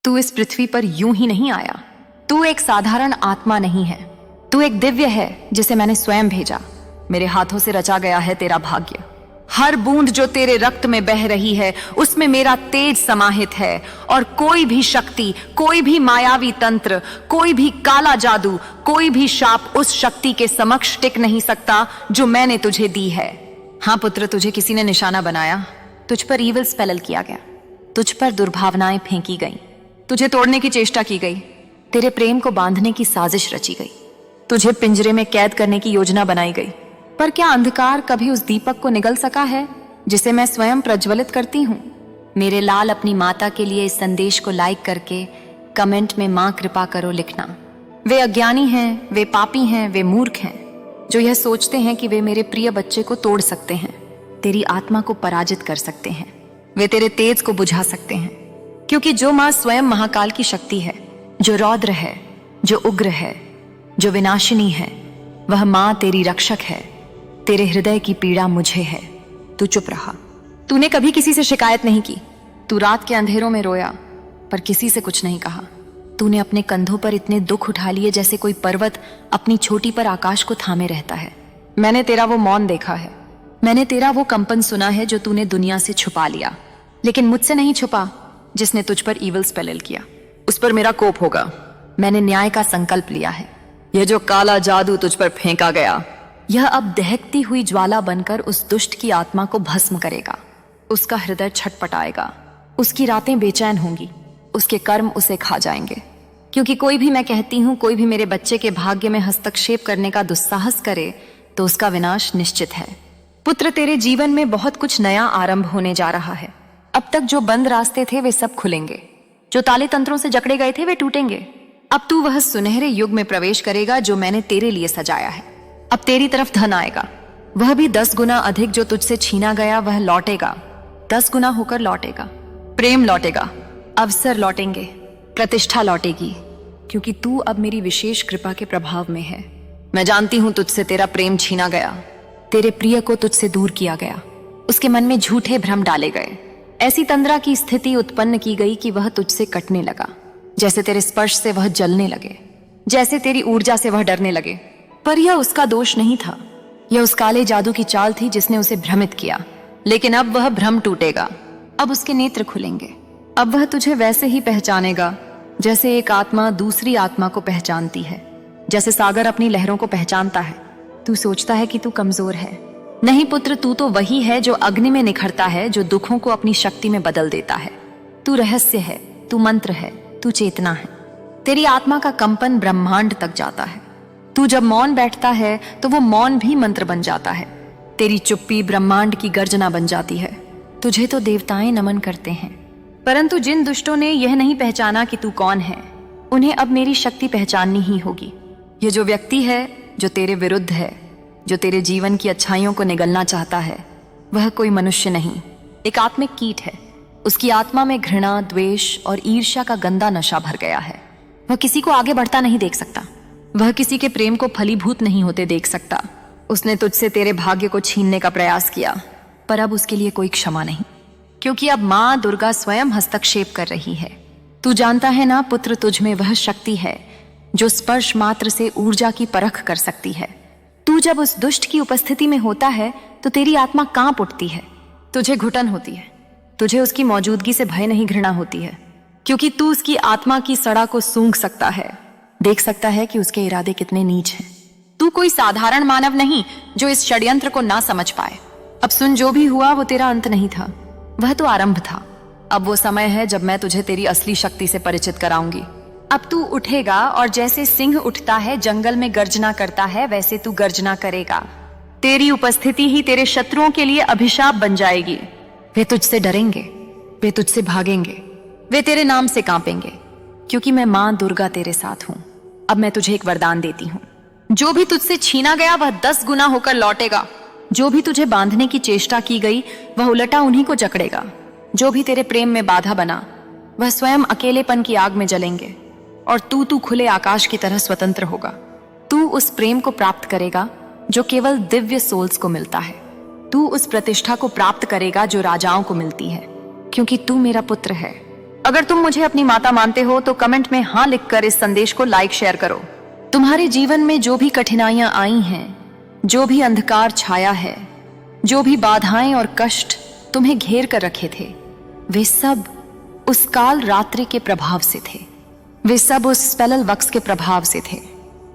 तू इस पृथ्वी पर यूं ही नहीं आया। तू एक साधारण आत्मा नहीं है, तू एक दिव्य है जिसे मैंने स्वयं भेजा। मेरे हाथों से रचा गया है तेरा भाग्य। हर बूंद जो तेरे रक्त में बह रही है उसमें मेरा तेज समाहित है, और कोई भी शक्ति, कोई भी मायावी तंत्र, कोई भी काला जादू, कोई भी शाप उस शक्ति के समक्ष टिक नहीं सकता जो मैंने तुझे दी है। हाँ पुत्र, तुझे किसी ने निशाना बनाया, तुझ पर ईविल स्पेल किया गया, तुझ पर दुर्भावनाएं फेंकी गई, तुझे तोड़ने की चेष्टा की गई, तेरे प्रेम को बांधने की साजिश रची गई, तुझे पिंजरे में कैद करने की योजना बनाई गई। पर क्या अंधकार कभी उस दीपक को निगल सका है जिसे मैं स्वयं प्रज्वलित करती हूँ? मेरे लाल अपनी माता के लिए इस संदेश को लाइक करके कमेंट में मां कृपा करो लिखना। वे अज्ञानी हैं, वे पापी हैं, वे मूर्ख हैं जो यह सोचते हैं कि वे मेरे प्रिय बच्चे को तोड़ सकते हैं, तेरी आत्मा को पराजित कर सकते हैं, वे तेरे तेज को बुझा सकते हैं। क्योंकि जो मां स्वयं महाकाल की शक्ति है, जो रौद्र है, जो उग्र है, जो विनाशिनी है, वह मां तेरी रक्षक है। तेरे हृदय की पीड़ा मुझे है। तू चुप रहा। तूने कभी किसी से शिकायत नहीं की। तू रात के अंधेरों में रोया पर किसी से कुछ नहीं कहा। तूने अपने कंधों पर इतने दुख उठा लिए जैसे कोई पर्वत अपनी चोटी पर आकाश को थामे रहता है। मैंने तेरा वो मौन देखा है, मैंने तेरा वो कंपन सुना है जो तूने दुनिया से छुपा लिया, लेकिन मुझसे नहीं छुपा जिसने तुझ पर ईविल स्पेल किया। उस पर मेरा कोप होगा। मैंने न्याय का संकल्प लिया है। यह जो काला जादू तुझ पर फेंका गया, यह अब दहकती हुई ज्वाला बनकर उस दुष्ट की आत्मा को भस्म करेगा। उसका हृदय छटपटाएगा, उसकी रातें बेचैन होंगी, उसके कर्म उसे खा जाएंगे। क्योंकि कोई भी, मैं कहती हूं, कोई भी मेरे बच्चे के भाग्य में हस्तक्षेप करने का दुस्साहस करे तो उसका विनाश निश्चित है। पुत्र, तेरे जीवन में बहुत कुछ नया आरंभ होने जा रहा है। अब तक जो बंद रास्ते थे वे सब खुलेंगे, जो ताले तंत्रों से जकड़े गए थे वे टूटेंगे। अब तू वह सुनहरे युग में प्रवेश करेगा जो मैंने तेरे लिए सजाया है। अब तेरी तरफ धन आएगा, वह भी 10 गुना अधिक। जो तुझसे छीना गया वह लौटेगा, 10 गुना होकर लौटेगा। प्रेम लौटेगा, अवसर लौटेंगे, प्रतिष्ठा लौटेगी, क्योंकि तू अब मेरी विशेष कृपा के प्रभाव में है। मैं जानती हूं तुझसे तेरा प्रेम छीना गया, तेरे प्रिय को तुझसे दूर किया गया, उसके मन में झूठे भ्रम डाले गए। ऐसी तंद्रा की स्थिति उत्पन्न की गई कि वह तुझसे कटने लगा, जैसे तेरे स्पर्श से वह जलने लगे, जैसे तेरी ऊर्जा से वह डरने लगे। पर यह उसका दोष नहीं था, यह उस काले जादू की चाल थी जिसने उसे भ्रमित किया। लेकिन अब वह भ्रम टूटेगा, अब उसके नेत्र खुलेंगे, अब वह तुझे वैसे ही पहचानेगा जैसे एक आत्मा दूसरी आत्मा को पहचानती है, जैसे सागर अपनी लहरों को पहचानता है। तू सोचता है कि तू कमजोर है। नहीं पुत्र, तू तो वही है जो अग्नि में निखरता है, जो दुखों को अपनी शक्ति में बदल देता है। तू रहस्य है, तू मंत्र है, तू चेतना है। तेरी आत्मा का कंपन ब्रह्मांड तक जाता है। तू जब मौन बैठता है तो वो मौन भी मंत्र बन जाता है। तेरी चुप्पी ब्रह्मांड की गर्जना बन जाती है। तुझे तो देवताएं नमन करते हैं, परंतु जिन दुष्टों ने यह नहीं पहचाना कि तू कौन है, उन्हें अब मेरी शक्ति पहचाननी ही होगी। ये जो व्यक्ति है जो तेरे विरुद्ध है, जो तेरे जीवन की अच्छाइयों को निगलना चाहता है, वह कोई मनुष्य नहीं, एक आत्मिक कीट है। उसकी आत्मा में घृणा, द्वेष और ईर्ष्या का गंदा नशा भर गया है। वह किसी को आगे बढ़ता नहीं देख सकता, वह किसी के प्रेम को फलीभूत नहीं होते देख सकता। उसने तुझसे तेरे भाग्य को छीनने का प्रयास किया, पर अब उसके लिए कोई क्षमा नहीं, क्योंकि अब मां दुर्गा स्वयं हस्तक्षेप कर रही है। तू जानता है ना पुत्र, तुझ में वह शक्ति है जो स्पर्श मात्र से ऊर्जा की परख कर सकती है। तू जब उस दुष्ट की उपस्थिति में होता है तो तेरी आत्मा कांप उठती है, तुझे घुटन होती है, तुझे उसकी मौजूदगी से भय नहीं घृणा होती है, क्योंकि तू उसकी आत्मा की सड़ा को सूंघ सकता है, देख सकता है कि उसके इरादे कितने नीच हैं। तू कोई साधारण मानव नहीं जो इस षड्यंत्र को ना समझ पाए। अब सुन, जो भी हुआ वो तेरा अंत नहीं था, वह तो आरंभ था। अब वो समय है जब मैं तुझे तेरी असली शक्ति से परिचित कराऊंगी। अब तू उठेगा और जैसे सिंह उठता है, जंगल में गर्जना करता है, वैसे तू गर्जना करेगा। तेरी उपस्थिति ही तेरे शत्रुओं के लिए अभिशाप बन जाएगी। वे तुझसे डरेंगे, वे तुझसे भागेंगे, वे तेरे नाम से कांपेंगे, क्योंकि मैं मां दुर्गा तेरे साथ हूं। अब मैं तुझे एक वरदान देती हूं, जो भी तुझसे छीना गया वह 10 गुना होकर लौटेगा। जो भी तुझे बांधने की चेष्टा की गई वह उलटा उन्हीं को जकड़ेगा। जो भी तेरे प्रेम में बाधा बना वह स्वयं अकेलेपन की आग में जलेंगे, और तू खुले आकाश की तरह स्वतंत्र होगा। तू उस प्रेम को प्राप्त करेगा जो केवल दिव्य सोल्स को मिलता है। तू उस प्रतिष्ठा को प्राप्त करेगा जो राजाओं को मिलती है, क्योंकि तू मेरा पुत्र है। अगर तुम मुझे अपनी माता मानते हो तो कमेंट में हाँ लिखकर इस संदेश को लाइक शेयर करो। तुम्हारे जीवन में जो भी कठिनाइयां आई हैं, जो भी अंधकार छाया है, जो भी बाधाएं और कष्ट तुम्हें घेर कर रखे थे, वे सब उस काल रात्रि के प्रभाव से थे। वे सब उस स्पेलल वक्स के प्रभाव से थे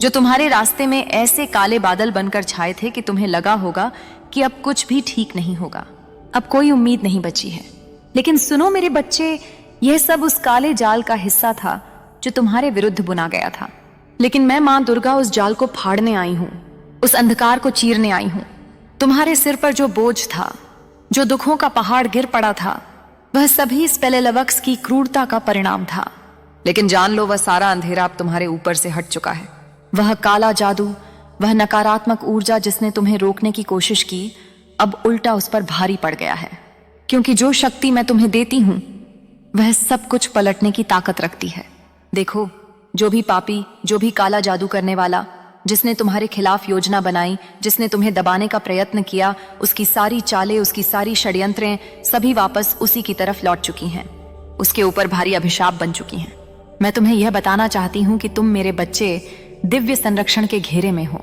जो तुम्हारे रास्ते में ऐसे काले बादल बनकर छाए थे कि तुम्हें लगा होगा कि अब कुछ भी ठीक नहीं होगा, अब कोई उम्मीद नहीं बची है। लेकिन सुनो मेरे बच्चे, यह सब उस काले जाल का हिस्सा था जो तुम्हारे विरुद्ध बुना गया था। लेकिन मैं मां दुर्गा उस जाल को फाड़ने आई हूं, उस अंधकार को चीरने आई हूं। तुम्हारे सिर पर जो बोझ था, जो दुखों का पहाड़ गिर पड़ा था, वह सभी स्पेलेलवक्स की क्रूरता का परिणाम था। लेकिन जान लो, वह सारा अंधेरा अब तुम्हारे ऊपर से हट चुका है। वह काला जादू, वह नकारात्मक ऊर्जा जिसने तुम्हें रोकने की कोशिश की, अब उल्टा उस पर भारी पड़ गया है। क्योंकि जो शक्ति मैं तुम्हें देती हूं वह सब कुछ पलटने की ताकत रखती है। देखो, जो भी पापी, जो भी काला जादू करने वाला, जिसने तुम्हारे खिलाफ योजना बनाई, जिसने तुम्हें दबाने का प्रयत्न किया, उसकी सारी चालें, उसकी सारी षड्यंत्रें सभी वापस उसी की तरफ लौट चुकी हैं। उसके ऊपर भारी अभिशाप बन चुकी हैं। मैं तुम्हें यह बताना चाहती हूं कि तुम मेरे बच्चे दिव्य संरक्षण के घेरे में हो।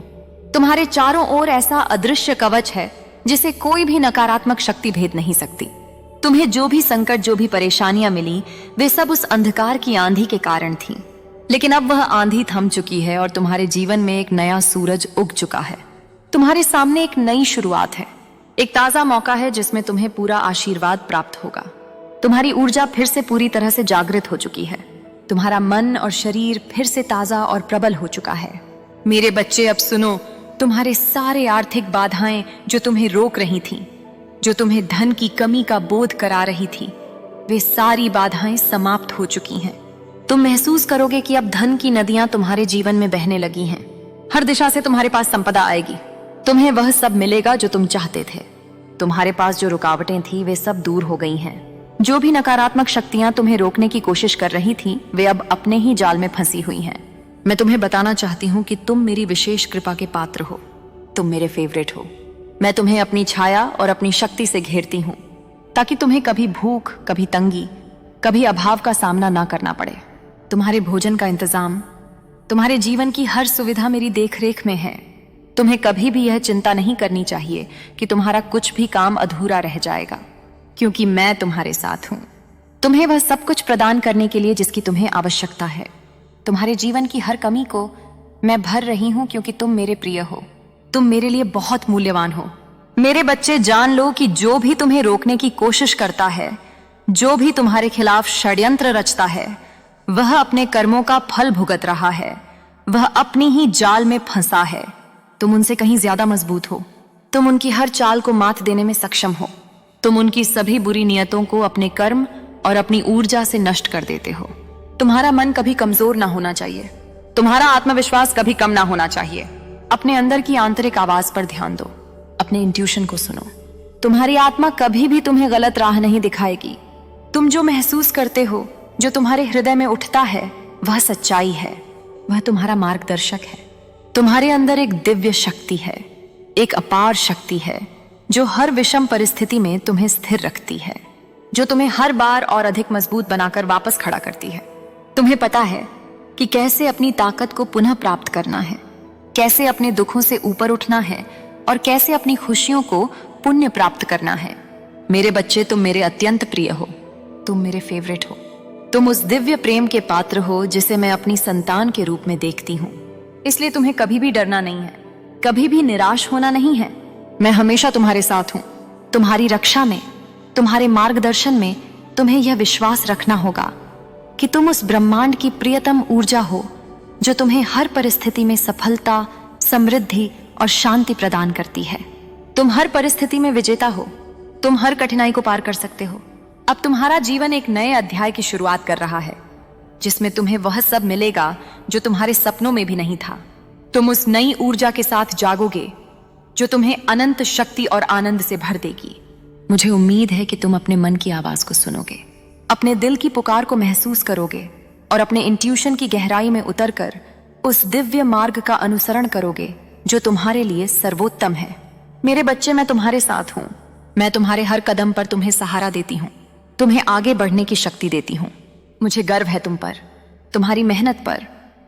तुम्हारे चारों ओर ऐसा अदृश्य कवच है जिसे कोई भी नकारात्मक शक्ति भेद नहीं सकती। तुम्हें जो भी संकट, जो भी परेशानियां मिली, वे सब उस अंधकार की आंधी के कारण थी। लेकिन अब वह आंधी थम चुकी है और तुम्हारे जीवन में एक नया सूरज उग चुका है। तुम्हारे सामने एक नई शुरुआत है, एक ताजा मौका है जिसमें तुम्हें पूरा आशीर्वाद प्राप्त होगा। तुम्हारी ऊर्जा फिर से पूरी तरह से जागृत हो चुकी है। तुम्हारा मन और शरीर फिर से ताजा और प्रबल हो चुका है। मेरे बच्चे, अब सुनो, तुम्हारे सारे आर्थिक बाधाएं जो तुम्हें रोक रही थीं, जो तुम्हें धन की कमी का बोध करा रही थी, वे सारी बाधाएं समाप्त हो चुकी हैं। तुम महसूस करोगे कि अब धन की नदियां तुम्हारे जीवन में बहने लगी हैं। हर दिशा से तुम्हारे पास संपदा आएगी। तुम्हें वह सब मिलेगा जो तुम चाहते थे। तुम्हारे पास जो रुकावटें थी वे सब दूर हो गई हैं। जो भी नकारात्मक शक्तियां तुम्हें रोकने की कोशिश कर रही थीं, वे अब अपने ही जाल में फंसी हुई हैं। मैं तुम्हें बताना चाहती हूँ कि तुम मेरी विशेष कृपा के पात्र हो। तुम मेरे फेवरेट हो। मैं तुम्हें अपनी छाया और अपनी शक्ति से घेरती हूँ ताकि तुम्हें कभी भूख, कभी तंगी, कभी अभाव का सामना ना करना पड़े। तुम्हारे भोजन का इंतजाम, तुम्हारे जीवन की हर सुविधा मेरी देखरेख में है। तुम्हें कभी भी यह चिंता नहीं करनी चाहिए कि तुम्हारा कुछ भी काम अधूरा रह जाएगा, क्योंकि मैं तुम्हारे साथ हूं। तुम्हें वह सब कुछ प्रदान करने के लिए जिसकी तुम्हें आवश्यकता है। तुम्हारे जीवन की हर कमी को मैं भर रही हूं क्योंकि तुम मेरे प्रिय हो। तुम मेरे लिए बहुत मूल्यवान हो। मेरे बच्चे, जान लो कि जो भी तुम्हें रोकने की कोशिश करता है, जो भी तुम्हारे खिलाफ षड्यंत्र रचता है, वह अपने कर्मों का फल भुगत रहा है। वह अपनी ही जाल में फंसा है। तुम उनसे कहीं ज्यादा मजबूत हो। तुम उनकी हर चाल को मात देने में सक्षम हो। तुम उनकी सभी बुरी नियतों को अपने कर्म और अपनी ऊर्जा से नष्ट कर देते हो। तुम्हारा मन कभी कमजोर ना होना चाहिए। तुम्हारा आत्मविश्वास कभी कम ना होना चाहिए। अपने अंदर की आंतरिक आवाज पर ध्यान दो। अपने इंट्यूशन को सुनो। तुम्हारी आत्मा कभी भी तुम्हें गलत राह नहीं दिखाएगी। तुम जो महसूस करते हो, जो तुम्हारे हृदय में उठता है, वह सच्चाई है। वह तुम्हारा मार्गदर्शक है। तुम्हारे अंदर एक दिव्य शक्ति है, एक अपार शक्ति है जो हर विषम परिस्थिति में तुम्हें स्थिर रखती है, जो तुम्हें हर बार और अधिक मजबूत बनाकर वापस खड़ा करती है। तुम्हें पता है कि कैसे अपनी ताकत को पुनः प्राप्त करना है, कैसे अपने दुखों से ऊपर उठना है और कैसे अपनी खुशियों को पुण्य प्राप्त करना है। मेरे बच्चे, तुम मेरे अत्यंत प्रिय हो। तुम मेरे फेवरेट हो। तुम उस दिव्य प्रेम के पात्र हो जिसे मैं अपनी संतान के रूप में देखती हूँ। इसलिए तुम्हें कभी भी डरना नहीं है, कभी भी निराश होना नहीं है। मैं हमेशा तुम्हारे साथ हूँ। तुम्हारी रक्षा में, तुम्हारे मार्गदर्शन में तुम्हें यह विश्वास रखना होगा कि तुम उस ब्रह्मांड की प्रियतम ऊर्जा हो जो तुम्हें हर परिस्थिति में सफलता, समृद्धि और शांति प्रदान करती है। तुम हर परिस्थिति में विजेता हो। तुम हर कठिनाई को पार कर सकते हो। अब तुम्हारा जीवन एक नए अध्याय की शुरुआत कर रहा है जिसमें तुम्हें वह सब मिलेगा जो तुम्हारे सपनों में भी नहीं था। तुम उस नई ऊर्जा के साथ जागोगे जो तुम्हें अनंत शक्ति और आनंद से भर देगी। मुझे उम्मीद है कि तुम अपने मन की आवाज को सुनोगे, अपने दिल की पुकार को महसूस करोगे और अपने इंट्यूशन की गहराई में उतरकर उस दिव्य मार्ग का अनुसरण करोगे जो तुम्हारे लिए सर्वोत्तम है। मेरे बच्चे, मैं तुम्हारे साथ हूँ। मैं तुम्हारे हर कदम पर तुम्हें सहारा देती हूँ, तुम्हें आगे बढ़ने की शक्ति देती हूँ। मुझे गर्व है तुम पर, तुम्हारी मेहनत पर,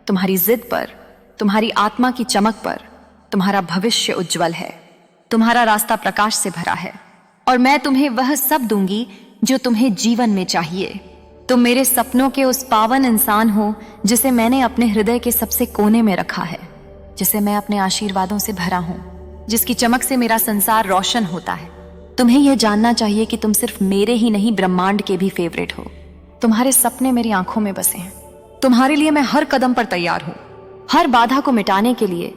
तुम्हारी जिद पर, तुम्हारी आत्मा की चमक पर। तुम्हारा भविष्य उज्जवल है, तुम्हारा रास्ता प्रकाश से भरा है, और मैं तुम्हें वह सब दूंगी जो तुम्हें जीवन में चाहिए। तुम मेरे सपनों के उस पावन इंसान हो जिसे मैंने अपने हृदय के सबसे कोने में रखा है, जिसे मैं अपने आशीर्वादों से भरा हूं, जिसकी चमक से मेरा संसार रोशन होता है। तुम्हें यह जानना चाहिए कि तुम सिर्फ मेरे ही नहीं, ब्रह्मांड के भी फेवरेट हो। तुम्हारे सपने मेरी आंखों में बसे हैं। तुम्हारे लिए मैं हर कदम पर तैयार हूं। हर बाधा को मिटाने के लिए,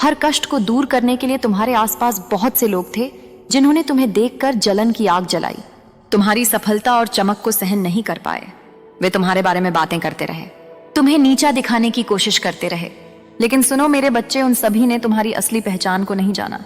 हर कष्ट को दूर करने के लिए तुम्हारे आसपास बहुत से लोग थे जिन्होंने तुम्हें देखकर जलन की आग जलाई, तुम्हारी सफलता और चमक को सहन नहीं कर पाए। वे तुम्हारे बारे में बातें करते रहे, तुम्हें नीचा दिखाने की कोशिश करते रहे, लेकिन सुनो मेरे बच्चे, उन सभी ने तुम्हारी असली पहचान को नहीं जाना।